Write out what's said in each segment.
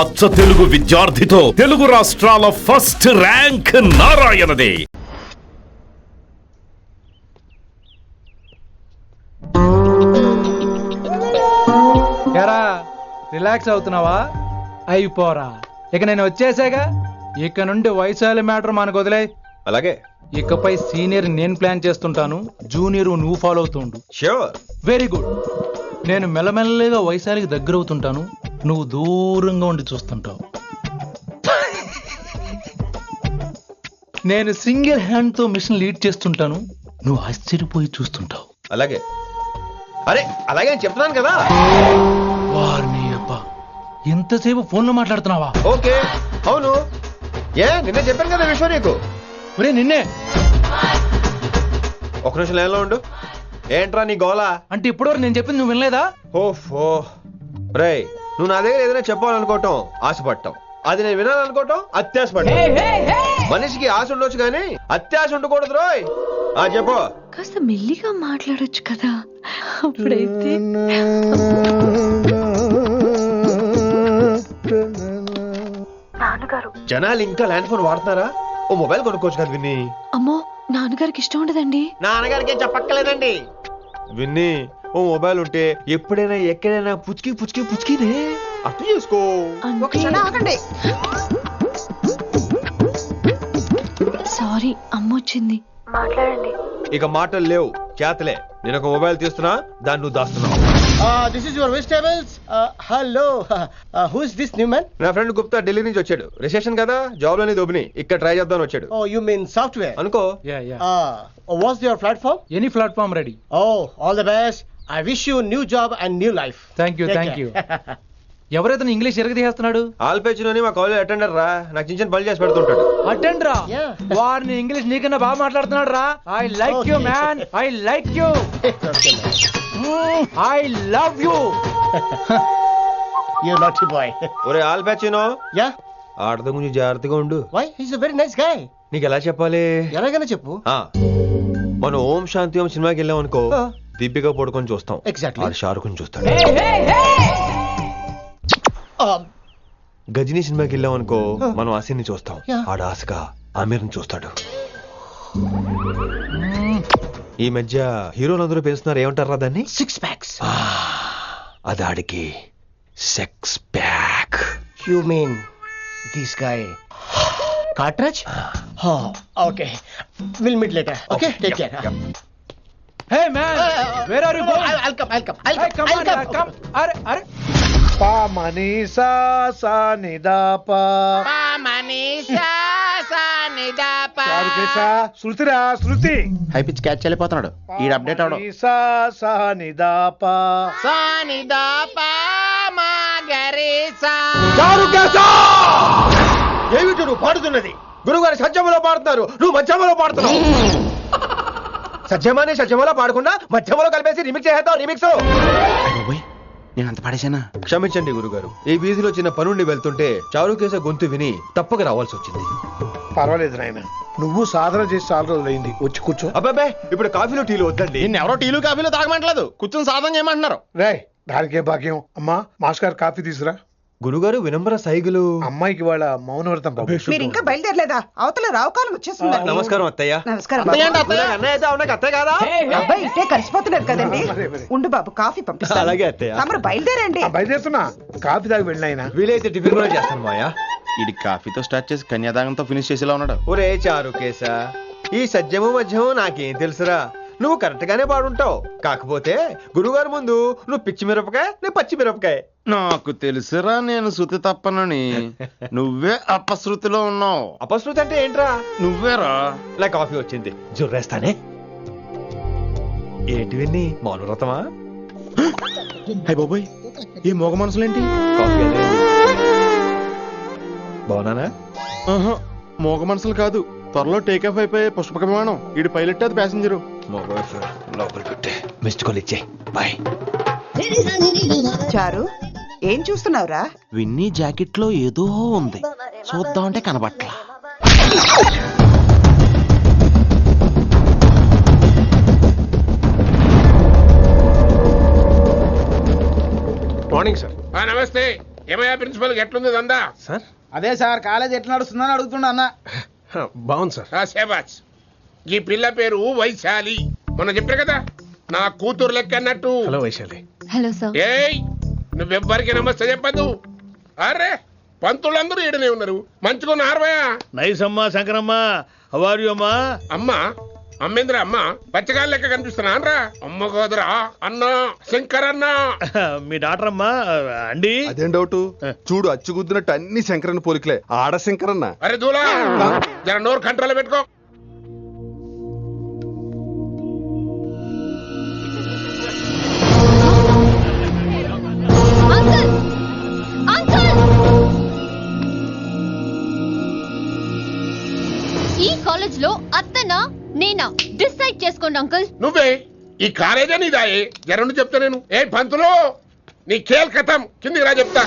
అచ్చ తెలుగు విద్యార్థితో తెలుగు రాష్ట్రాల first rank నారాయణదే. ఎరా రిలాక్స్ అవుతున్నావా? అయిపోరా, ఇక నేను వచ్చేసాగా. ఇక నుండి వైశాలి మ్యాటర్ మనకు వదిలే. అలాగే. ఇకపై సీనియర్ నేను ప్లాన్ చేస్తుంటాను, జూనియర్ నువ్వు ఫాలో అవుతుండు. ష్యూర్. Very good. నేను మెల్లమెల్లగా వైశాలికి దగ్గర అవుతుంటాను, నువ్వు దూరంగా ఉండి చూస్తుంటావు. నేను సింగిల్ హ్యాండ్ తో మిషన్ లీడ్ చేస్తుంటాను, నువ్వు ఆశ్చర్యపోయి చూస్తుంటావు. అలాగే. అరే అలాగే అని చెప్తున్నాను కదా. వారిని అబ్బా, ఎంతసేపు ఫోన్లో మాట్లాడుతున్నావా? ఓకే అవును. నిన్నే చెప్పాను కదా విశ్వ నీకు. ఒరే నిన్నే. ఒక నిమిషం లైన్లో ఉండు. ఏంట్రా నీ గోలా? అంటే ఇప్పటివరకు నేను చెప్పింది నువ్వు వినలేదా? ఓఫో రేయ్, నువ్వు నా దగ్గర ఏదైనా చెప్పాలనుకోవటం ఆశపడటం, అది నేను వినాలనుకోవటం అత్యాశపడటం. మనిషికి ఆశ ఉండొచ్చు కానీ అత్యాశ ఉండకూడదు రోయ్. చెప్పు. కాస్త మెల్లిగా మాట్లాడొచ్చు కదా. అప్పుడైతే నాన్నగారు జనాలు ఇంకా ల్యాండ్ ఫోన్ వాడుతున్నారా? ఓ మొబైల్ కొనుక్కోవచ్చు కదా విన్ని. అమ్మో, నాన్నగారికి ఇష్టం ఉండదండి. నాన్నగారికి ఏం చెప్పక్కర్లేదండి. విన్ని, ఓ మొబైల్ ఉంటే ఎప్పుడైనా ఎక్కడైనా పుచ్చుకి పుచ్చుకి పుచ్చుకినే అర్థం చేసుకో. సారీ, అమ్మొచ్చింది. మాట్లాడండి. ఇక మాటలు లేవు, చేతలే. నేను ఒక మొబైల్ తీస్తున్నా, దాన్ని నువ్వు దాస్తున్నావు. This is your vegetables. Hello. Who is this new man? నా ఫ్రెండ్ గుప్తా ఢిల్లీ నుంచి వచ్చాడు. రిసెప్షన్ కదా, జాబ్ లోని దొబ్బిని ఇక్కడ ట్రై చేద్దామని వచ్చాడు. Oh, you mean software? అనుకో. What's your platform? Any platform ready. Oh, all the best. I wish you new job and new life. Thank you, thank you. ఎవరైతే ఇంగ్లీష్ ఎరగదీస్తున్నాడు? ఆల్పేచినోని మా కాలేజ్ అటెండర్ రా, నాకు చిన్న చిన్న పనులు చేసి పెడుతుంటాడు. అటెండర్ రా? Yeah. వారిని ఇంగ్లీష్ నీకన్నా బాగా మాట్లాడుతున్నాడు రా. I like you man, I like you, I love you. You naughty boy. ఒరే ఆల్పేచినో, Yeah. ఆడత గురించి జాగ్రత్తగా ఉండు. Why? He's a very nice guy. నీకు ఎలా చెప్పాలి? ఎలాగైనా చెప్పు. మనం ఓం శాంతి ఓం సినిమాకి వెళ్ళాం అనుకో, దీపిక పడుకొని చూస్తాం. Exactly. ఆడు షారుఖ్ చూస్తాడు. గజనీ సినిమాకి వెళ్ళాం అనుకో, మనం ఆసిని చూస్తాం. ఆడు ఆశగా ఆమీర్ని చూస్తాడు. ఈ మధ్య హీరోలందరూ పెంచుతున్నారు, ఏమంటారా దాన్ని? 6 packs. అది ఆడికి sex pack. You mean this guy? Cartridge? Oh, okay. We'll meet later. Okay, take care. Hey man, where are you going? I'll come. Hey, come on, come. అరే పా మనీసా సా నిదాపా పా మనీసా సా నిదాపా. చారుకేసా శృతిరా శృతి. హై పిచ్ క్యాచ్ వెళ్ళిపోతున్నాడు. ఈ update అవడం. మనీసా సా నిదాపా సా నిదాపా మా గరీసా. ఏమిటి నువ్వు పాడుతున్నది? గురువుగారు సత్యములో పాడుతున్నారు, నువ్వు మధ్యమలో పాడుతున్నావు. సత్యమాని సత్యములో పాడకుండా మధ్యమలో కలిపేసి రిమిక్స్ చేద్దాం. రిమిక్స్. నేను అంత పాడేశానా? క్షమించండి గురుగారు, ఈ వీధిలో చిన్న పనుండి వెళ్తుంటే చారుకేస గొంతు విని తప్పక రావాల్సి వచ్చింది. పర్వాలేదు నాయన, నువ్వు సాధన చేసి చాలా రోజులైంది, వచ్చి కూర్చో. అబ్బాబే, ఇప్పుడు కాఫీలో టీలు వద్దండి. నిన్న ఎవరో టీలు కాఫీలు తాగమంటలేదు, కూర్చొని సాధన చేయమంటున్నారు. రేయ్, దానికే భాగ్యం. అమ్మా, మాస్టర్ కాఫీ తీసురా. గురుగారు వినమ్ర సైగులు. అమ్మాయికి వాళ్ళ మౌనవ్రతం బాబు. మీరు ఇంకా బయలుదేరలేదా? అవతల రావుకాలం వచ్చేస్తుంది. నమస్కారం అత్తయ్య. నమస్కారం. అన్నయ్య అయితే అవునా అత్తయ్య కాదా? అబ్బాయి ఇట్టే కలిసిపోతున్నారు కదండి. ఉండు బాబు, కాఫీ పంపిస్తాను. అలాగే అత్తయ్య. తమరు బయలుదేరండి. బయలుదేరుతున్నా, కాఫీ తాగి వెళ్ళినాయన. వీలైతే టిఫిన్ కూడా చేస్తాను మాయా. ఇది కాఫీతో స్టార్ట్ చేసి కన్యాదానంతో ఫినిష్ చేసేలా ఉన్నాడు. ఒరే చారుకేశ, ఈ సత్యము మధ్యము నాకేం తెలుసురా? నువ్వు కరెక్ట్ గానే పాడుంటావు, కాకపోతే గురుగారు ముందు నువ్వు పిచ్చి మిరపకాయ, నేను పచ్చి మిరపకాయ. నాకు తెలుసురా నేను శృతి తప్పనని. నువ్వే అపశృతిలో ఉన్నావు. అపశృతి అంటే ఏంట్రా? నువ్వేరా. నా కాఫీ వచ్చింది, జుర్రేస్తానే. ఏంటి విన్ని, మౌనవ్రతమా? హై బాబోయ్, ఈ మోగ మనసులేంటి? కాఫీ అదే. బాగున్నానా? మోగ మనసులు కాదు, త్వరలో టేక్ ఆఫ్ అయిపోయే పుష్పక విమానం. ఈడు పైలట్, అది ప్యాసింజరు. లోపల పెట్టే మిస్డ్ కాల్ ఇచ్చే. బాయ్. చారు, ఏం చూస్తున్నావురా? విన్నీ జాకెట్ లో ఏదో ఉంది, చూద్దామంటే కనబట్లా. Morning sir. నమస్తే. ఏమయ్యా ప్రిన్సిపల్ ఎట్లుంది దందా? సార్ అదే సార్ కాలేజ్ ఎట్లా నడుస్తుందని అడుగుతున్నా అన్న. బాగుంది సార్. శేబాజ్. ఈ పిల్ల పేరు వైశాలి. మొన్న చెప్పారు కదా నా కూతురు లెక్క అన్నట్టు. హలో వైశాలి. Hello sir. ఏయ్ నువ్వెవ్వరికి నమస్తే చెప్పద్దు. అరే పంతులందరూ ఈడనే ఉన్నారు. మంచుకున్న ఆర్వయా. నైస్ అమ్మా శంకరమ్మ. హౌ ఆర్ యు అమ్మా? అమ్మా అమ్మేంద్ర అమ్మ పచ్చగాళ్ళ లెక్క కనిపిస్తున్నా అనరా? అమ్మ కాదురా అన్న శంకర్ అన్న. మీ డాక్టర్ అమ్మా అండి. అదేం డౌట్? చూడు అచ్చుగుద్దినట్టు అన్ని శంకరన్న పోలికలే. ఆడ శంకరన్న. అరే దూలా జర నోరు కంట్రోల్ పెట్టుకో. ఈ కాలేజ్ లో అత్తనా నేనా డిసైడ్ చేసుకోండి అంకుల్. నువ్వే ఈ కాలేజే నీదాయే. జరండు చెప్తా నేను. ఏ పంతులు నీ ఖేల్ కథం. కిందికి రా చెప్తా.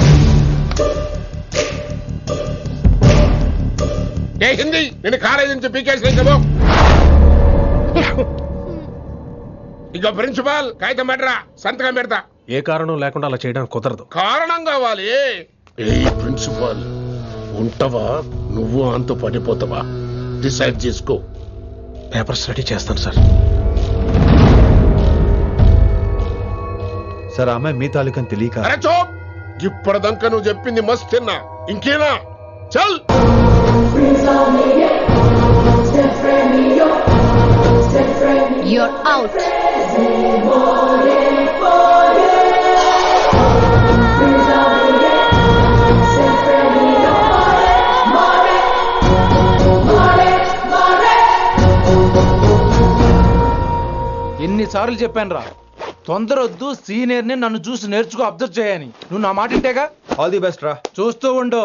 ఏ హిందీ నేను కాలేజ్ నుంచి పీకేసి చెప్పు. ఇక ప్రిన్సిపాల్ కాగితం పెట్టరా, సంతకం పెడతా. ఏ కారణం లేకుండా అలా చేయడానికి కుదరదు. కారణం కావాలి. ఏ ప్రిన్సిపాల్ ఉంటావా నువ్వు అంత పడిపోతావా? డిసైడ్ చేసుకో. పేపర్స్ రెడీ చేస్తాను సార్. సార్ ఆమె మీ తాలూకని తెలియక. అరే చోప్. ఇప్పటిదాకా నువ్వు చెప్పింది మస్త్ తిన్నా. ఇంకేనా? చల్. You're out. ఎన్నిసార్లు చెప్పాను రా, తొందరొద్దు, సీనియర్ని నన్ను చూసి నేర్చుకో, అబ్జర్వ్ చేయని. నువ్వు నా మాట ఇంటేగా. ఆల్ ది బెస్ట్ రా. చూస్తూ ఉండు,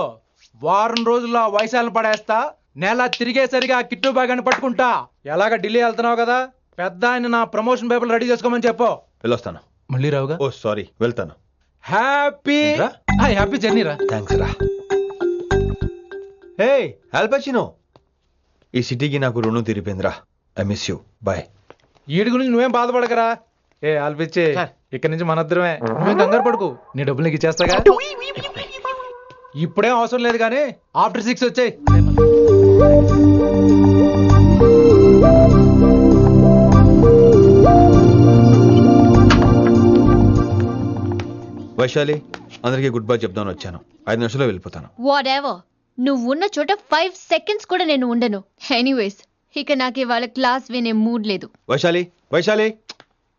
వారం రోజుల్లో ఆ వయసాలను పడేస్తా. నెల తిరిగేసరిగా ఆ కిట్టు బాగాన్ని పట్టుకుంటా. ఎలాగ ఢిల్లీ వెళ్తున్నావు కదా, పెద్ద ఆయన నా ప్రమోషన్ పేపర్లు రెడీ చేసుకోమని చెప్పు. వెళ్ళొస్తాను. మళ్ళీ రావుగా. ఓ సారీ, వెళ్తాను. హ్యాపీ హ్యాపీ జర్నీ రా. థ్యాంక్స్ రా. హే ఆల్పచినో, ఈ సిటీకి నాకు రుణం తీరిపోయిందిరా. I miss you. బాయ్. వీడి గురించి నువ్వేం బాధపడకరా. ఏ ఆల్పిచ్చే, ఇక్కడి నుంచి మనద్దరమే. నువ్వేం కంగారు పడుకు, నీ డబ్బులు నీకు ఇచ్చేస్తాగా. ఇప్పుడేం అవసరం లేదు కానీ ఆఫ్టర్ 6 వచ్చాయి. వైశాలి, అందరికీ గుడ్ బై చెప్దామని వచ్చాను. 5 నిమిషాల్లో వెళ్ళిపోతాను. వాటెవర్. నువ్వు ఉన్న చోట 5 seconds కూడా నేను ఉండను. ఎనీవేస్, ఇక నాకు ఇవాళ క్లాస్ వినే మూడ్ లేదు. వైశాలి, వైశాలి,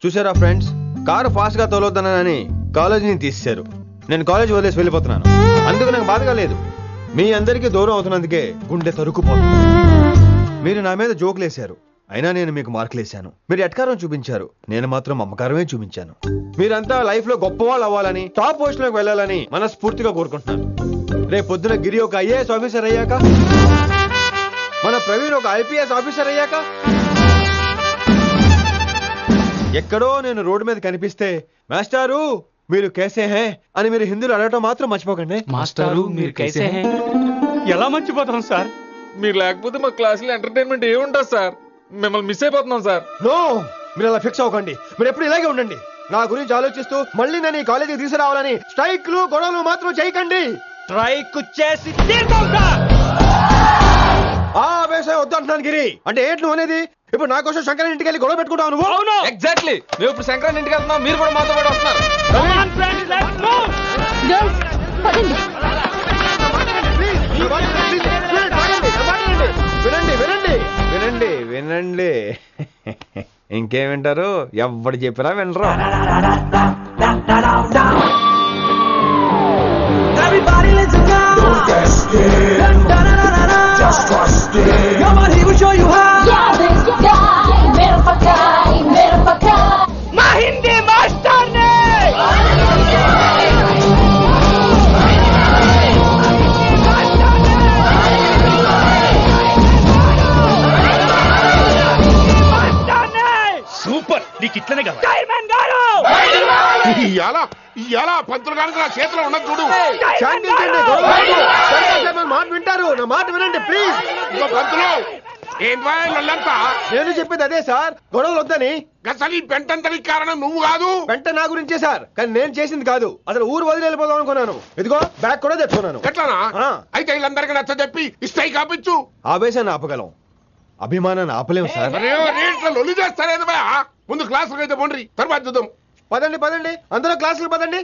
చూసారా ఫ్రెండ్స్, కారు ఫాస్ట్ గా తోలొద్దనని కాలేజీని తీసేశారు. నేను కాలేజ్ వదిలేసి వెళ్ళిపోతున్నాను. అందుకు నాకు బాధగా లేదు. మీ అందరికీ దూరం అవుతున్నందుకే గుండె తరుక్కుపోతుంది. మీరు నా మీద జోకులు వేశారు, అయినా నేను మీకు మార్కులు వేశాను. మీరు ఎట్కారం చూపించారు, నేను మాత్రం అమ్మకారమే చూపించాను. మీరంతా లైఫ్ లో గొప్ప వాళ్ళు అవ్వాలని, టాప్ పొజిషన్ లోకి వెళ్ళాలని మనస్ఫూర్తిగా కోరుకుంటున్నాను. రేపు పొద్దున గిరి ఒక IAS ఆఫీసర్ అయ్యాక, మన ప్రవీణ్ ఒక IPS ఆఫీసర్ అయ్యాక, ఎక్కడో నేను రోడ్డు మీద కనిపిస్తే మాస్టారు మీరు కేసే హే అని మీరు హిందీలో అడగటం మాత్రం మర్చిపోకండి. మాస్టారు మీరు కైసే హై? ఎలా మర్చిపోతాం సార్? మీరు లేకపోతే మా క్లాసులో ఎంటర్టైన్మెంట్ ఏముంటుంది సార్? మిమ్మల్ని మిస్ అయిపోతున్నాం సార్. నో, మీరు అలా ఫిక్స్ అవ్వకండి. మీరు ఎప్పుడు ఇలాగే ఉండండి. నా గురించి ఆలోచిస్తూ మళ్ళీ నేను ఈ కాలేజీకి తీసుకురావాలని స్ట్రైక్లు గొడవలు మాత్రం చేయకండి. స్ట్రైక్ చేసి తీరుతాం సార్. ఆ వ్యవసాయం వద్దంటున్నాను గిరి. అంటే ఏంటి నువ్వు అనేది? ఇప్పుడు నా కోసం శంకర్ ఇంటికి వెళ్ళి గొడవ పెట్టుకుంటావు నువ్వు? అవును, ఎగ్జాక్ట్లీ. మేము ఇప్పుడు శంకరన్ ఇంటికి వెళ్తున్నాం, మీరు కూడా మాతో పాటు వస్తున్నారు. Girls, పదండి. వినండి వినండి వినండి వినండి. ఇంకేం వింటారు? ఎవడు చెప్పినా వినరు. Everybody listen now. Don't get scared. Just trust it. Come on, he will show you how. Yeah, this guy, mera pakai. Ma Hindi master ne. Super, నీకు ఇట్లనే కావాలి. Chairman garu. ఇయాల పంతులు గారికి నా చేతిలో ఉన్నది చూడు. శాంతించండి, గొడవ వద్దు. శంకర్ మాట వింటారు. నా మాట వినండి ప్లీజ్. ఇదిగో పంతులు, ఏంటంతా నేను చెప్పేది అదే సార్, గొడవలు వద్దని. అసలు ఈ పెంటంతనికి కారణం నువ్వు కాదు. వెంట నా గురించే సార్, కానీ నేను చేసింది కాదు. అసలు ఊరు వదిలి వెళ్ళిపోదాం అనుకున్నాను. ఇదిగో బ్యాగ్ కూడా తెచ్చుకున్నాను. ఎట్లానా? ఆ. అయితే వీళ్ళందరికీ నచ్చ చెప్పి ఇస్తాయి కాపించు. ఆవేశాన్ని ఆపగలం, అభిమానాన్ని ఆపలేం సార్. రేట్ల లొల్లి చేస్తారేది బా. ముందు క్లాసులకు అయితే పోండి, తర్వాత చూద్దాం. పదండి పదండి, అందరూ క్లాసులు పదండి.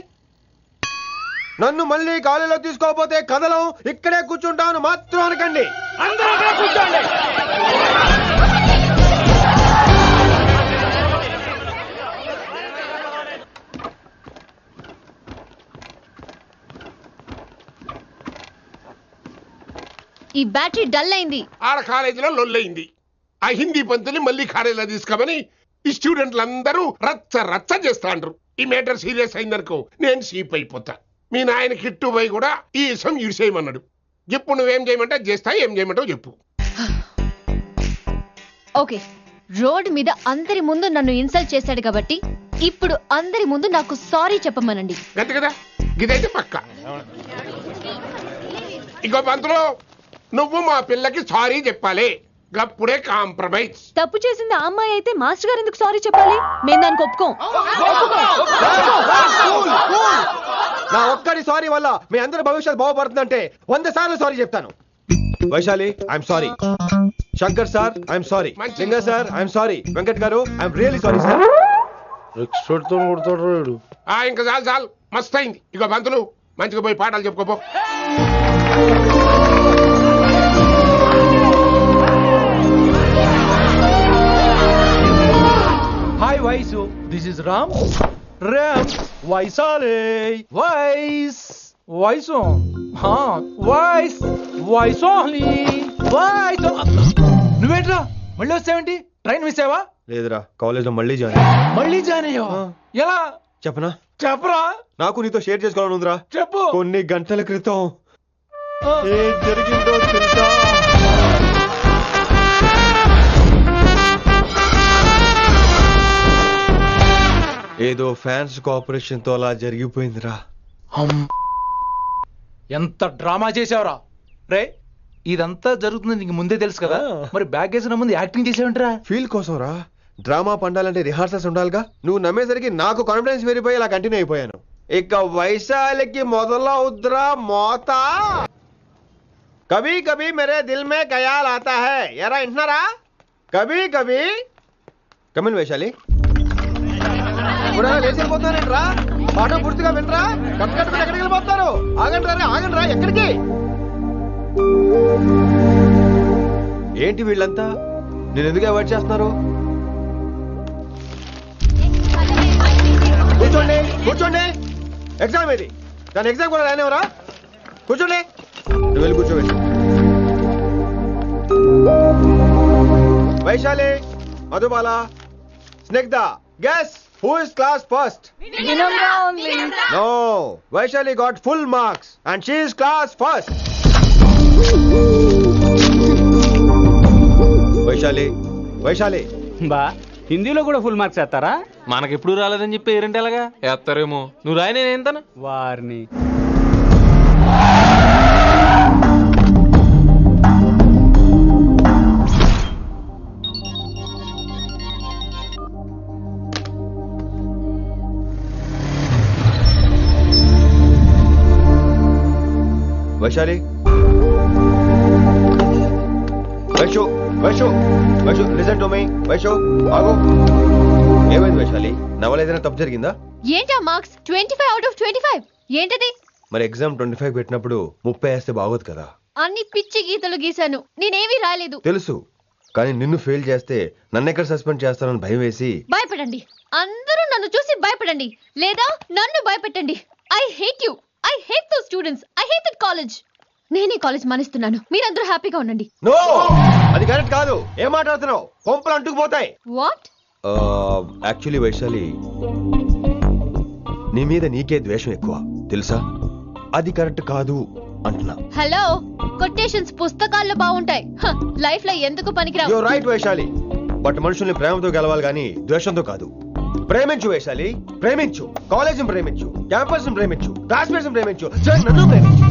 నన్ను మళ్ళీ కాలేజీలో తీసుకోకపోతే కదలం, ఇక్కడే కూర్చుంటాను మాత్రం అనకండి. అందరూ అక్కడే కూర్చోండి. ఈ బ్యాటరీ డల్ అయింది. ఆడ కాలేజీలో లొల్లయింది. ఆ హిందీ పంతుని మళ్ళీ కాలేజీలో తీసుకోమని ఈ స్టూడెంట్లందరూ రచ్చ రచ్చ చేస్తాండ్రు. ఈ మేటర్ సీరియస్ అయిందనుకో నేను సీప్ అయిపోతా. మీ నాయన కిట్టు పోయి కూడా ఈ విషయం ఇడిసేయమన్నాడు. ఇప్పుడు నువ్వేం చేయమంటే చేస్తా, ఏం చేయమంటావు చెప్పు. ఓకే, రోడ్ మీద అందరి ముందు నన్ను ఇన్సల్ట్ చేశాడు కాబట్టి ఇప్పుడు అందరి ముందు నాకు సారీ చెప్పమనండి. గంతే కదా, ఇదైతే పక్క. ఇంకో పంతులు, నువ్వు మా పిల్లకి సారీ చెప్పాలి. గప్పుడే కాంప్రమైజ్. తప్పు చేసింది ఆ అమ్మాయి అయితే మాస్టర్ గారు ఎందుకు సారీ చెప్పాలి? మేము దానికి ఒప్పుకోం. నా ఒక్కడి సారీ వల్ల మీ అందరి భవిష్యత్తు బాగుపడుతుందంటే 100 సార్లు సారీ చెప్తాను. Vaishali, I'm sorry. Shankar sir, I'm sorry. Singer sir, I'm sorry. Venkat garu, I'm really sorry sir. Expert తో కొడతాడు. ఇంకా చాలు చాలు, మస్త్ అయింది. ఇక పంతులు మంచిగా పోయి పాఠాలు చెప్పుకోపో. Hi Vaisu, this is Ram. వైసాలే వైస్ వైసు వైస్ వైసోహ్లీ వైస్. నువ్వేంట్రా మళ్ళీ వచ్చావేంటి? ట్రైన్ మిస్ అయ్యావా? లేదురా, కాలేజ్ లో మళ్ళీ జాయిన్. మళ్ళీ జాయిన్ అయ్యావా? ఎలా చెప్పనా? చెప్పరా. నాకు నీతో షేర్ చేసుకోవాలని ఉందిరా. చెప్పు. కొన్ని గంటల క్రితం ఏం జరిగిందో తెలుసా? ఏదో ఫ్యాన్స్ కోఆపరేషన్ తో అలా జరిగిపోయిందిరా. ఎంత డ్రామా చేసావురా రే. ఇదంతా జరుగుతుంది నీకు ముందే తెలుసు కదా, మరి బ్యాగ్ వేసిన ముందు యాక్టింగ్ చేసావంటరా? ఫీల్ కోసం రా. డ్రామా పండాలంటే రిహార్సల్స్ ఉండాలిగా. నువ్వు నమ్మేసరికి నాకు కాన్ఫిడెన్స్ పెరిగిపోయి ఇలా కంటిన్యూ అయిపోయాను. ఇక వైశాలికి మొదలవుద్రా మోత. కభీ కభీ మేరే దిల్ మే ఖయాల్ ఆతా హై. ఎరా ఇంటున్నారా? కభీ కభీ. కమిన్ వైశాలి. లేచిపోతారేంట్రా? పాఠం పూర్తిగా వినరా? కట్టుకట్టుకుని ఎక్కడికి వెళ్ళిపోతారు? ఆగండి రా, ఆగండి రా. ఎక్కడికి? ఏంటి వీళ్ళంతా నేను ఎందుకు అవాయిడ్ చేస్తున్నారు? కూర్చోండి కూర్చోండి. ఎగ్జామ్ ఇది, దాని ఎగ్జామ్ కూడా రానివరా? కూర్చోండి. నువ్వు వెళ్ళి కూర్చోబెట్టి. Vaishali, Madhubala, Snigdha, guess who is class first? No, Vaishali got full marks and she is class first. Vaishali బా, హిందీలో కూడా ఫుల్ మార్క్స్ వేస్తారా? మనకెప్పుడు రాలేదని చెప్పి ఏరంటే ఎలాగా వేస్తారేమో. నువ్వు రాయి, నేను ఏంతాను వారిని. Vaishali, Vaishu listen to me. Vaishu ఆగు. ఏమైంది వైశాలి? నా వల్ల ఏదైనా తప్పు జరిగిందా? ఏంటా మార్క్స్ 25 out of 25? ఏంటది? మరి ఎగ్జామ్ 25 పెట్టినప్పుడు 30 వేస్తే బాగోదు కదా. అన్ని పిచ్చి గీతలు గీశాను, నేనేమీ రాలేదు. తెలుసు, కానీ నిన్ను ఫెయిల్ చేస్తే నన్ను ఎక్కడ సస్పెండ్ చేస్తానని భయం వేసి. భయపడండి, అందరూ నన్ను చూసి భయపడండి, లేదా నన్ను భయపెట్టండి. I hate you. I hate those students. I hate that college. నేనే కాలేజ్ మానేస్తున్నాను. మీరందరూ హ్యాపీగా ఉండండి. నో, అది కరెక్ట్ కాదు. ఏం మాట్లాడుతున్నావు? కొంపలు అంటుకుపోతాయి. వాట్? యాక్చువల్లీ వైశాలి, నీ మీద నీకే ద్వేషం ఎక్కువ తెలుసా? అది కరెక్ట్ కాదు అంటున్నా. హలో, కొటేషన్స్ పుస్తకాల్లో బాగుంటాయి, లైఫ్ లో ఎందుకు పనికిరావు. You are right Vaishali, but మనుషుల్ని ప్రేమతో గెలవాలి గానీ ద్వేషంతో కాదు. ప్రేమించు వైశాలి, ప్రేమించు. కాలేజీని ప్రేమించు, క్యాంపస్ ప్రేమించు, క్లాస్మేట్స్ ప్రేమించు, నన్ను ప్రేమించు.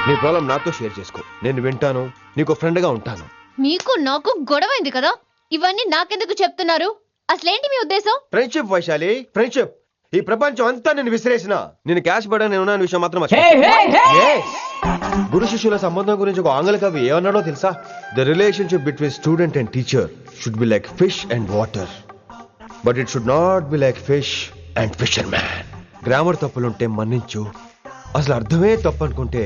నీ ప్రాబ్లం నాతో షేర్ చేసుకో. నేను వింటాను, నీకు ఫ్రెండ్ గా ఉంటాను. మీకు నాకు గొడవైంది కదా, ఇవన్నీ నాకెందుకు చెప్తున్నారు? అసలేంటి మీ ఉద్దేశం? Friendship Vaishali, friendship. ఈ ప్రపంచం అంతా నేను విసిరేసిన నేను క్యాష్ పడని ఉన్న విషయం మాత్రం Yes. గురు శిష్యుల సంబంధం గురించి ఒక ఆంగ్ల కవి ఏమన్నాడో తెలుసా? The relationship between student and teacher should be like fish and water, but it should not be like fish and fisherman. Grammar తప్పులుంటే మన్నించు, అసలు అర్థమే తప్పు అనుకుంటే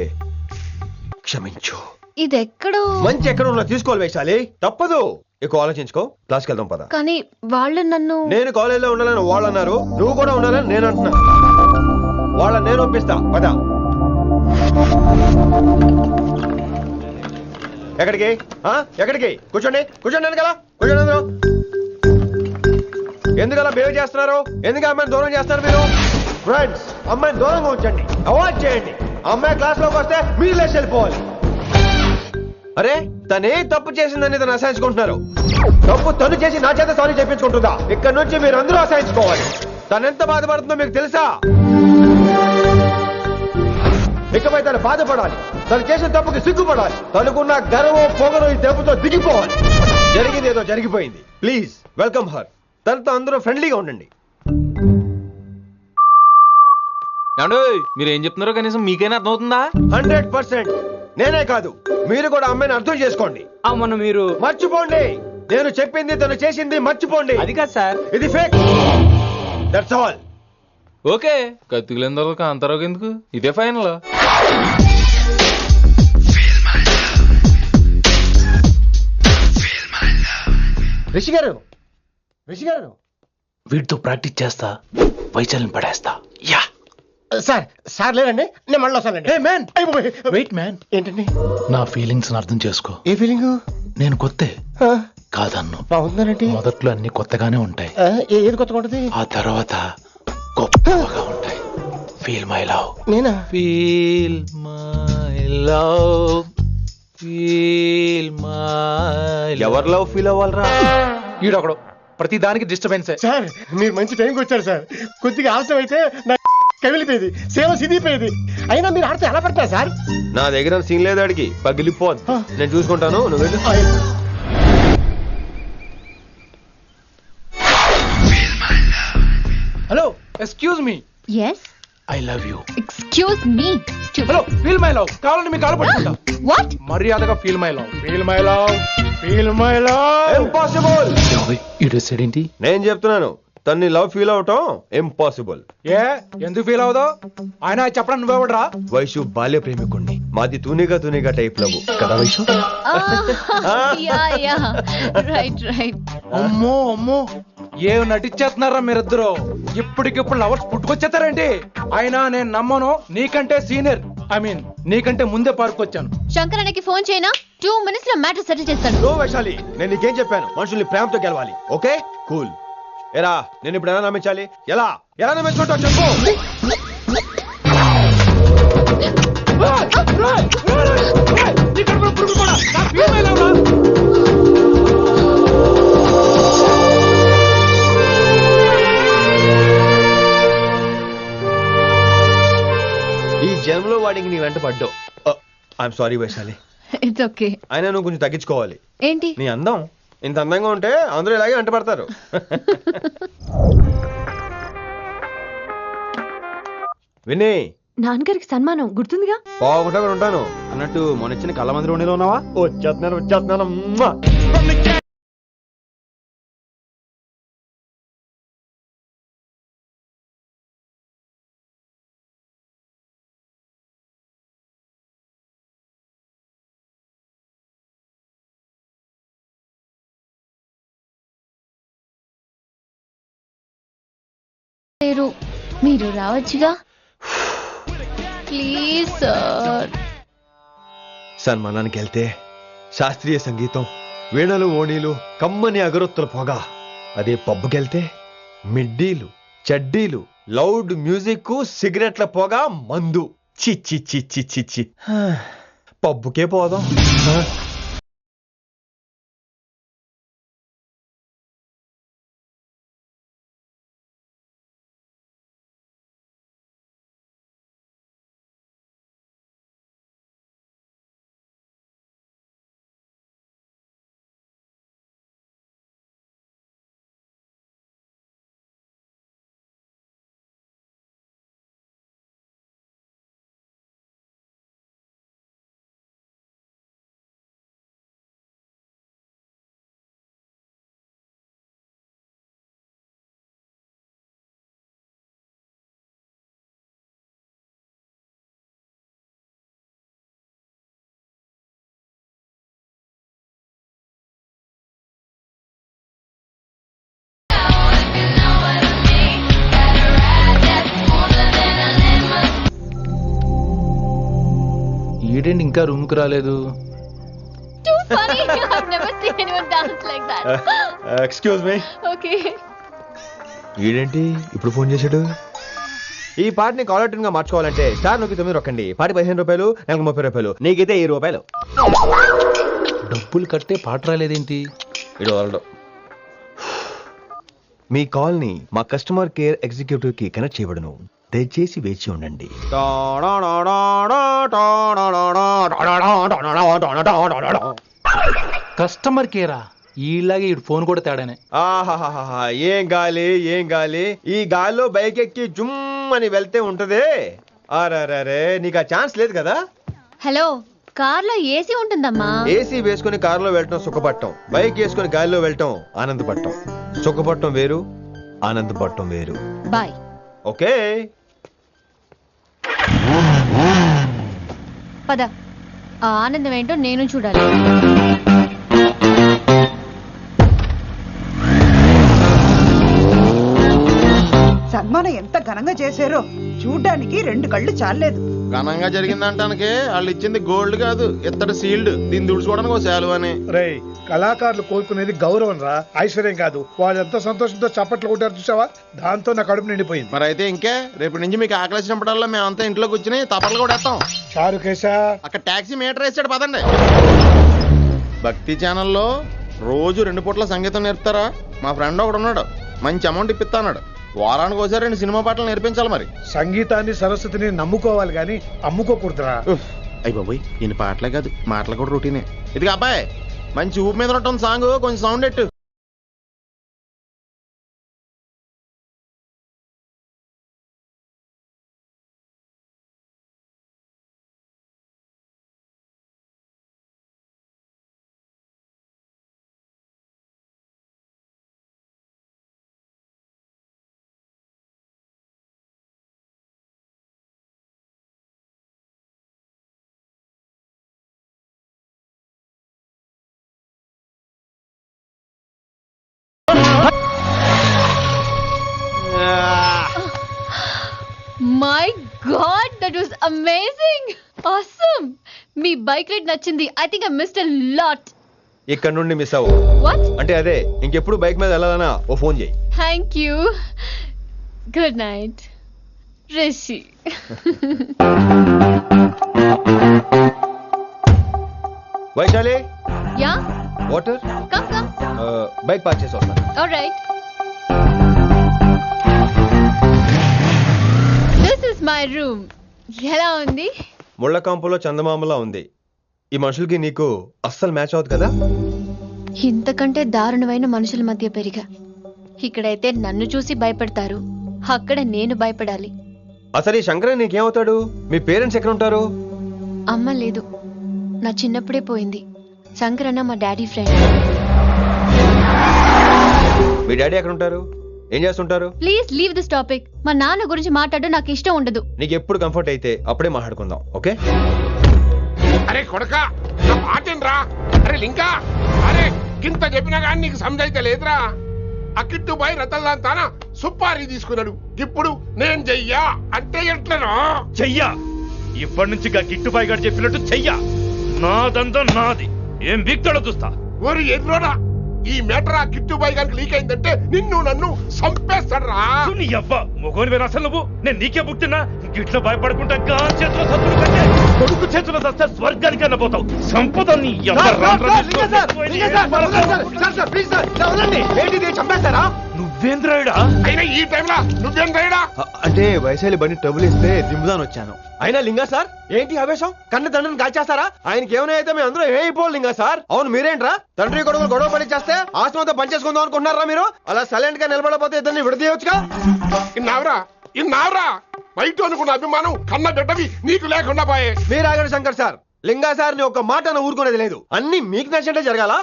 క్షమించు. ఇది ఎక్కడో మంచి ఎక్కడ ఉన్నా తీసుకోవాలి వైశాలి, తప్పదు. ఎక్కువ ఆలోచించుకో, క్లాస్కి వెళ్దాం పద. కానీ వాళ్ళు నన్ను నేను కాలేజీలో ఉండాలని వాళ్ళు అన్నారు, నువ్వు కూడా ఉండాలని నేను అంటున్నా. వాళ్ళని నేను ఒప్పిస్తా, పద. ఎక్కడికి ఎక్కడికి? కూర్చోండి కూర్చోండి కదా, కూర్చోండి అందరూ. ఎందుకలా బిహేవ్ చేస్తున్నారు? ఎందుకు అమ్మాయిని దూరం చేస్తారు మీరు? ఫ్రెండ్స్, అమ్మాయిని దూరంగా ఉంచండి, అవాయిడ్ చేయండి. అమ్మాయి క్లాస్ లోకి వస్తే మీరు లేచి వెళ్ళిపోవాలి. అరే, తనే తప్పు చేసిందని తను అసహించుకుంటున్నారు. తప్పు తను చేసి నా చేత సారీ చెప్పించుకుంటుందా? ఇక్కడ నుంచి మీరు అందరూ అసహించుకోవాలి. తనెంత బాధపడుతుందో మీకు తెలుసా? ఇకపై తను బాధపడాలి, తను చేసిన తప్పుకి సిగ్గుపడాలి. తనకున్న గర్వం పొగరు ఈ దెబ్బతో దిగిపోవాలి. జరిగింది ఏదో జరిగిపోయింది. Please welcome her. తనతో అందరూ ఫ్రెండ్లీగా ఉండండి. మీరు ఏం చెప్తున్నారో కనీసం మీకైనా అర్థమవుతుందా? 100%. నేనే కాదు, మీరు కూడా అమ్మాయిని అర్థం చేసుకోండి. మొన్న మీరు మర్చిపోండి. నేను చెప్పింది తను చేసింది మర్చిపోండి. అది కాదు సార్, ఇది ఫేక్. That's all. ఓకే, కత్తిలేని తర్వాత కాంతారావు ఎందుకు? ఇదే ఫైనల్. రిషి గారు, రిషి గారు, వీటితో ప్రాక్టీస్ చేస్తా, వైశాలిని పడేస్తా. యా సార్ సార్ లేదండి, నేను మళ్ళీ వస్తానండి. వెయిట్ మ్యాన్, ఏంటండి? నా ఫీలింగ్స్ అర్థం చేసుకో. ఏ ఫీలింగ్? నేను కొత్తే కాదన్ను. బాగుందండి. మొదట్లో అన్ని కొత్తగానే ఉంటాయి, ఏది కొత్తగా ఉంటుంది? ఆ తర్వాత గొప్పగా ఉంటాయి. Feel my love. నేనా? Feel my love, feel my. ఎవరి లవ్ ఫీల్ అవ్వాలరా? ఈడొకడు ప్రతి దానికి డిస్టర్బెన్స్. సార్ మీరు మంచి టైంకి వచ్చారు సార్. కొద్దిగా ఆలస్యం అయితే నా కమిలిపోయేది, సేవ సిదిపోయేది. అయినా మీరు ఆడితే ఎలా పడతారు సార్? నా దగ్గర సీన్ లేదు, అడిగి పగిలిపోద్ది. నేను చూసుకుంటాను, నువ్వు వెళ్ళు. Hello, excuse me. Yes, I love you. Excuse me. Hello, feel my love. కావాలంటే మీ కాలు పట్టుకుంటా. వాట్? మర్యాదగా feel my love, feel my love, feel my love. Impossible. ఏంటి? నేను చెప్తున్నాను, తన్ని లవ్ ఫీల్ అవటం ఇంపాసిబుల్. ఏ ఎందుకు ఫీల్ అవుదో? ఆయన చెప్పడం నువ్వెవడరా? వైషు బాల్య ప్రేమికుణ్ణి. మాది తూనిగా టైప్ లవ్ కదా వైషు? Right right. అమ్మో అమ్మో, ఏం నటించేస్తున్నారా మీరిద్దరు? ఇప్పటికిప్పుడు లవర్స్ పుట్టుకొచ్చేస్తారేంటి? అయినా నేను నమ్మను. నీకంటే సీనియర్, ఐ మీన్ నీకంటే ముందే పార్కొచ్చాను. శంకరన్నకి ఫోన్ చేయనా? 2 minutes లో మ్యాటర్ సెటిల్ చేస్తాను. నో వైశాలి, నేను నీకేం చెప్పాను? మనుషుల్ని ప్రేమతో గెలవాలి. Okay cool. ఎరా, నేను ఇప్పుడు ఎలా నమ్మించాలి? ఎలా ఎలా నమ్మించుకుంటావు చెప్పు. ఈ జన్మలో వాడికి నీ వెంట పడ్డావు. I'm sorry Vaishali. It's okay. అయినా నువ్వు కొంచెం తగ్గించుకోవాలి. ఏంటి? నీ అందం ఇంత అందంగా ఉంటే అందరూ ఇలాగే అంటపడతారు. విని, నాన్నగారికి సన్మానం గుర్తుందిగా? బాగుంటా కూడా ఉంటాను అన్నట్టు మొన్న ఇచ్చిన కళ్ళ మందిరం ఉండేలో ఉన్నావా? వచ్చేస్తున్నాను. మీరు రావచ్చుగా. Please sir. సన్మానానికి వెళ్తే శాస్త్రీయ సంగీతం, వీణలు, ఓణీలు, కమ్మని అగరొత్తుల పొగ. అదే పబ్బుకెళ్తే మిడ్డీలు, చెడ్డీలు, లౌడ్ మ్యూజిక్, సిగరెట్ల పొగ, మందు. చిచ్చి చిచ్చి చిచ్చి. పబ్బుకే పోదాం. ఈడేంటి ఇంకా రూమ్ కి రాలేదు? Too funny. I've never seen anyone dance like that. Excuse me. Okay. ఈడేంటి ఇప్పుడు ఫోన్ చేశాడు? ఈ పాటని కాలర్ ట్యూన్ గా మార్చుకోవాలంటే స్టార్ నొక్కి 9 రొక్కండి. పాటి 15 రూపాయలు, నాకు 30 రూపాయలు, నీకైతే 10 రూపాయలు. డబ్బులు కట్టే పాట రాలేదేంటి? ఇడు వదలడు. మీ కాల్ ని మా కస్టమర్ కేర్ ఎగ్జిక్యూటివ్ కి కనెక్ట్ చేయబడును. దయచేసి వేచి ఉండండి. కస్టమర్ కేరా? ఈలాగే ఇటు ఫోన్ కూడా తేడానే. ఆహాహాహా, ఏం గాలి ఏం గాలి! ఈ గాలిలో బైక్ ఎక్కి జుమ్ అని వెళ్తే ఉంటదే. అరే నీకు ఆ ఛాన్స్ లేదు కదా. హలో, కార్ లో ఏసీ ఉంటుందమ్మా. ఏసీ వేసుకుని కారులో వెళ్ళటం సుఖపట్టం, బైక్ వేసుకుని గాలిలో వెళ్ళటం ఆనందపట్టం. సుఖపట్టం వేరు, ఆనందపట్టం వేరు. బాయ్. ఓకే పద, ఆ ఆనందం ఏంటో నేను చూడాలి. సన్మానం ఎంత ఘనంగా చేశారో చూడ్డానికి 2 కళ్ళు చాలేదు. ఘనంగా జరిగిందంటానికి వాళ్ళు ఇచ్చింది గోల్డ్ కాదు, ఇత్తడి సీల్డ్. దీన్ని దుడుచుకోవడానికి ఒక శాలువ అని. రే, కళాకారులు కోరుకునేది గౌరవం రా, ఐశ్వర్యం కాదు. వాళ్ళు ఎంతో సంతోషంతో చప్పట్లు కొట్టారు చూసావా, దాంతో నా కడుపు నిండిపోయింది. మరి అయితే ఇంకే, రేపటి నుంచి మీకు ఆకలిసినప్పుడల్లా మేమంతా ఇంట్లో కూర్చుని తప్పట్లు కూడా వేస్తాం. చారుకేశా, అక్కడ టాక్సీ మీటర్ వేసాడు, పదండి. భక్తి ఛానల్లో రోజు 2 పూట్ల సంగీతం నేర్పుతారా? మా ఫ్రెండ్ ఒకడు ఉన్నాడు, మంచి అమౌంట్ ఇప్పిస్తా అన్నాడు. వారానికి ఒకసారి 2 సినిమా పాటలు నేర్పించాలి. మరి సంగీతాన్ని సరస్వతిని నమ్ముకోవాలి గాని అమ్ముకోకూడదురా. అయ్యి బాబోయ్, ఈయన పాటలే కాదు మాటలు కూడా రొటీనే. ఇది అబ్బాయి మంచి ఊపు మీద ఉంటుంది సాంగ్, కొంచెం సౌండ్ ఎట్టు. My god, that was amazing, awesome. మీ బైక్ రైడ్ నచ్చింది. I think I missed a lot. ఇక్కడ నుండి మిస్ అవ్వు. వాట్? అంటే అదే, ఇంకెప్పుడు బైక్ మీద వెళ్ళాలన్నా ఓ ఫోన్ చేయి. Thank you. Good night Rishi. Vaishali, yeah, water. Come come. Bike park చేసి వస్తాను. Alright. This is my room. ఎలా ఉంది? ముళ్ళ కాంపులో చందమామలా ఉంది. ఈ మనుషులకి నీకు అస్సలు మ్యాచ్ అవుతుంది కదా. ఇంతకంటే దారుణమైన మనుషుల మధ్య పెరిగా. ఇక్కడైతే నన్ను చూసి భయపడతారు, అక్కడ నేను భయపడాలి. అసలు ఈ శంకరన్ నీకేమవుతాడు? మీ పేరెంట్స్ ఎక్కడ ఉంటారు? అమ్మ లేదు, నా చిన్నప్పుడే పోయింది. శంకరన్న మా డాడీ ఫ్రెండ్. మీ డాడీ ఎక్కడ ఉంటారు? ఏం చేస్తుంటారు? Please leave this topic. మా నాన్న గురించి మాట్లాడడం నాకు ఇష్టం ఉండదు. నీకు ఎప్పుడు కంఫర్ట్ అయితే అప్పుడే మాట్లాడుకుందాం, ఓకే? అరే కొడక, నా మాటేనరా? అరే లింకా, అరే గింత చెప్పినా కానీ నీకు సమజైతే లేదురా. అక్కిట్టు పోయి రతల్లాంతానా సుపారీ తీసుకున్నాడు. ఇప్పుడు నేను చెయ్యా అంటే ఎట్లనో చెయ్యా. ఇప్పటి నుంచి గిట్టుబాయి గారు చెప్పినట్టు చెయ్యా. నాదంతా నాది. ఏం బిగ్తడో చూస్తా. ఓరి ఎర్రోడా, ఈ మేటర్ ఆ కిట్టుబాయి గారికి లీక్ అయిందంటే నిన్ను నన్ను చంపేస్తాడరా. నీ అబ్బా మొగోని అసలు నువ్వు. నేను నీకే పుట్టినా గిట్ల భయపడుకుంటా చేతిలో సత్తుడు కంటే కొడుకు చేతిలో సస్తే స్వర్గానికి అన్న పోతావు. సంపద నీ చంపేస్తారా? నువ్వేంద్రాయుడా? అయినా ఈ టైంలో నువ్వేంద్రాయుడా? అంటే వైశాలి బండి ట్రబుల్ ఇస్తే దింపుదాని వచ్చాను. అయినా లింగా సార్ ఏంటి ఆవేశం? కన్న తండ్రిని కాల్చేస్తారా? ఆయనకి ఏమైనా అయితే మేము అందరూ ఏమైపోవాలి లింగా సార్. అవును మీరేంట్రా తండ్రి కొడుకులు గొడవ పడి చేస్తే ఆశ్రమంతో పనిచేసుకుందాం అనుకుంటున్నారా మీరు? అలా సైలెంట్ గా నిలబడపోతే ఇద్దరిని విడదీయొచ్చుగా. ఇన్నావురా బయట అనుకున్న అభిమానం కన్న బిడ్డవి నీకు లేకుండా పోయే. మీరు ఆగండి శంకర్ సార్. లింగా సార్ని ఒక్క మాట ఊరుకునేది లేదు. అన్ని మీకు నచ్చినట్టే జరగాల.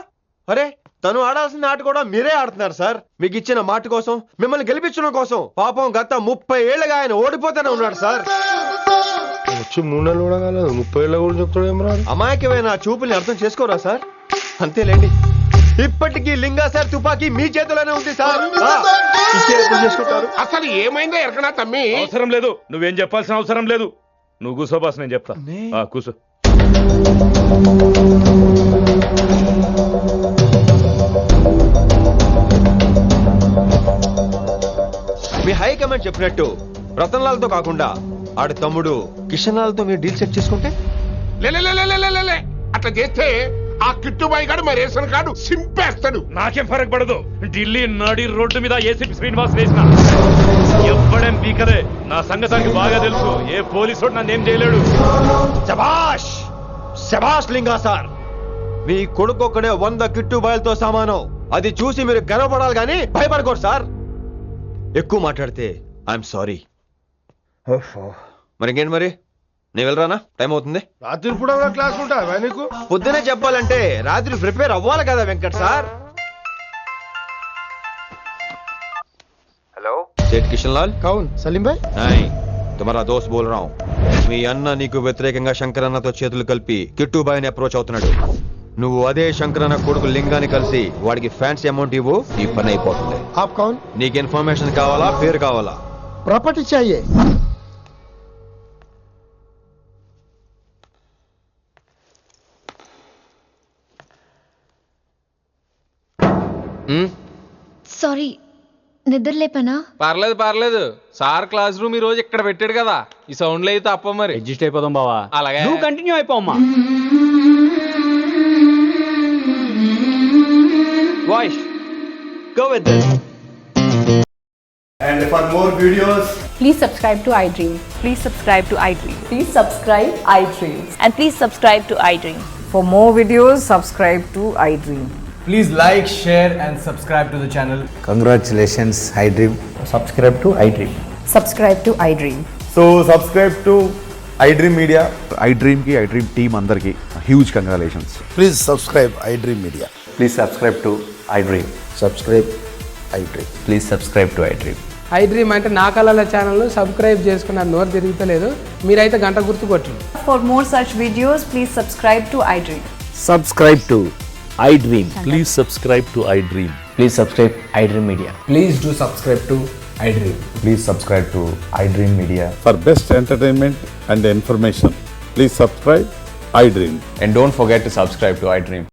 అరే తను ఆడాల్సిన ఆట కూడా మీరే ఆడుతున్నారు సార్. మీకు ఇచ్చిన మాట కోసం, మిమ్మల్ని గెలిపించడం కోసం పాపం గత 30 ఏళ్ళగా ఆయన ఓడిపోతూనే ఉన్నాడు సార్. వచ్చి 3 నెలలు కూడా కాలేదు, 30 ఏళ్ళ కూడా చెప్తాడేమరా. అమాయకమైన చూపుల్ని అర్థం చేసుకోరా సార్? అంతేలేండి. ఇప్పటికీ లింగా సార్ తుపాకీ మీ చేతిలోనే ఉంది సార్. చేసుకుంటారు. అసలు ఏమైందో ఎరకనా తమ్మి? అవసరం లేదు, నువ్వేం చెప్పాల్సిన అవసరం లేదు. నువ్వు కూసో బాస్, నేను చెప్తా. కూసో. మీ హైకమాండ్ చెప్పినట్టు రతన్ లాల్తో కాకుండా ఆడి తమ్ముడు కిషన్ లాల్తో మీరు డీల్ సెట్ చేసుకుంటే లే అట్లా చేస్తే ఆ కిట్టుబాయి గాడు మా రేషన్ కార్డు సింపేస్తాడు. నాకేం ఫరక్ పడదు. ఢిల్లీ నడి రోడ్డు మీద ఏసీపీ శ్రీనివాస్ వేసిన ఎవ్వడేం పీకదే. నా సంగతానికి బాగా తెలుసు. ఏ పోలీసు నన్నేం చేయలేడు. శభాష్ శభాష్ లింగా సార్, మీ కొడుకు ఒక్కడే 100 కిట్టుబాయలతో సమానం. అది చూసి మీరు గర్వపడాలి కానీ భయపడకూడదు సార్. ఎక్కువ మాట్లాడితే ఐఎమ్ సారీ. మరి ఇంకేంటి మరి, నేను వెళ్ళరానా? టైం అవుతుంది. రాత్రి కూడా క్లాస్ ఉంటావా నీకు? పొద్దునే చెప్పాలంటే రాత్రి ప్రిపేర్ అవ్వాలి కదా వెంకట్ సార్. హలో సేठ కిషన్ లాల్. కౌన్ సలీం భాయ్? नहीं तुम्हारा दोस्त बोल रहा हूँ. మీ అన్న నీకు వ్యతిరేకంగా శంకర్ అన్నతో చేతులు కలిపి కిట్టుబాయిని అప్రోచ్ అవుతున్నాడు. నువ్వు అదే శంకర్ అన్న కొడుకు లింగాన్ని కలిసి వాడికి ఫ్యాన్సీ అమౌంట్ ఇవ్వు, ఈ పని అయిపోతుంది. आप कौन? నీకు ఇన్ఫర్మేషన్ కావాలా, పేరు కావాలా? प्रॉपर्टी चाहिए. సారీ, నిద్ర లేపనా? పర్లేదు పర్లేదు. సార్ క్లాస్ రూమ్ ఈ రోజు ఇక్కడ పెట్టాడు కదా, ఈ సౌండ్లు అయితే తప్ప మరి అడ్జస్ట్ అయిపోదాం బావా. అలాగే నువ్వు continue అయిపోమ్మా. Voice, go with this. And for more videos, Please subscribe to iDream. Please subscribe to iDream. Please subscribe iDream. And please subscribe to iDream. For more videos, subscribe to iDream. Please like, share and subscribe to the channel. congratulations, iDream. Subscribe to iDream. Subscribe to iDream. So subscribe to iDream Media. iDream ki iDream team andarki huge congratulations. Please subscribe iDream Media. Please subscribe to iDream. Subscribe iDream. Please subscribe to iDream. iDream అంటే నా కళల channel subscribe చేసుకున్న నోరు తిరుగుతలేదు. మీరైతే గంట గుర్తు కొట్టండి. For more such videos, please subscribe to iDream. Subscribe to iDream. Please subscribe to iDream. Please subscribe iDream Media. Please do subscribe to iDream. Please subscribe to iDream Media. For best entertainment and information, please subscribe iDream. And don't forget to subscribe to iDream.